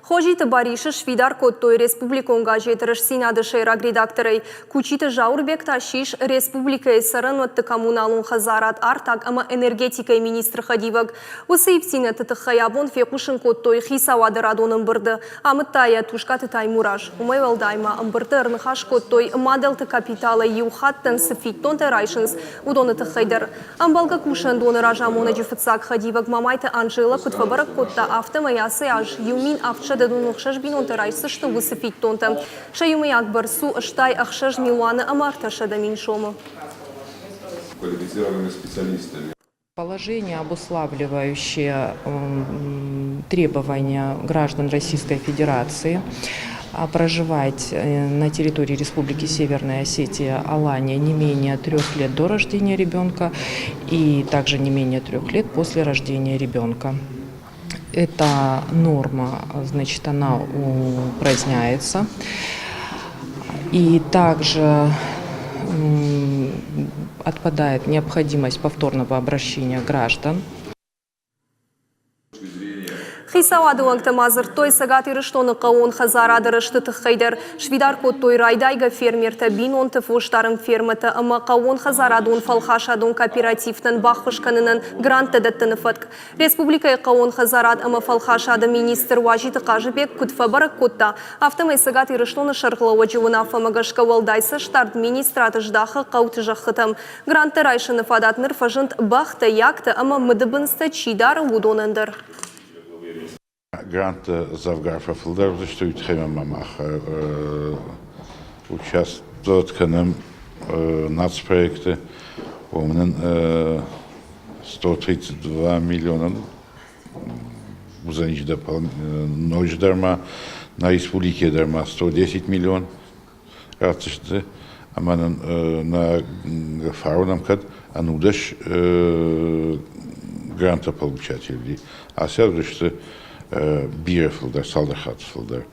Хожи Бариши Швидар Коттой Республикон газет Рашсина Дешера редакторы Кучита Жаурбек Ташиш Республика Саранот Коммуналун Хазарат Артак ама энергетика министр Хадивак Усейфсина Татахаябон Фекушин Коттой Хисавады Радоном Бырды Амыттая Тушкаты Таймураж Умайвал Дайма Амбырды Рнхаш Коттой Маделты Капитала Юхаттен Сфиттон Терайшинс Удоны Тахайдер Амбалга Кушан Дона Ражамона Джифацак Хадивак Мамайта Анжела Кутфабарак Котта Автомаясы Аж Юмин Авча Дадунух Шашбинон Терайсы что Высыфиттонта Шаюмы Акбар Су Штай Ахшаж Милуана Амарта Шадамин Шома. Квалифицированными специалистами. Положение, обуславливающее требования граждан Российской Федерации проживать на территории Республики Северная Осетия, Алания не менее 3 лет до рождения ребенка и также не менее 3 лет после рождения ребенка. Эта норма, значит, она упраздняется. И также отпадает необходимость повторного обращения граждан. Хисавады ваңтамазыр той сагаты рыштоны қауын хазарады рышты тұқайдар. Швидар коттой райдайга фермерті бин онты фуштарым ферматы ама қауын хазарадун фалхашадун кооперативтін бақышқанының гранты даттыны фатк. Республикай қауын хазарад ама фалхашады министр Важиты Қажыбек күтфабарак котта. Автомай сагаты рыштоны шарғылауы жуына фамагашка валдайсы штарт министраты ждақы қауты жақытым. Гранты райшыны фадатныр фажынт бақты якты ама мыдыбынсты чидары удонындыр. Грант Завгарфа Филдар, что Ютхемамах участвует в нацпроекте, у 132 миллиона за ночь дарма, на республике дарма 110 миллион, а на фаунам кад анудаш гранта получателей, а сейчас Бирефилдер, Салдахатфилдер.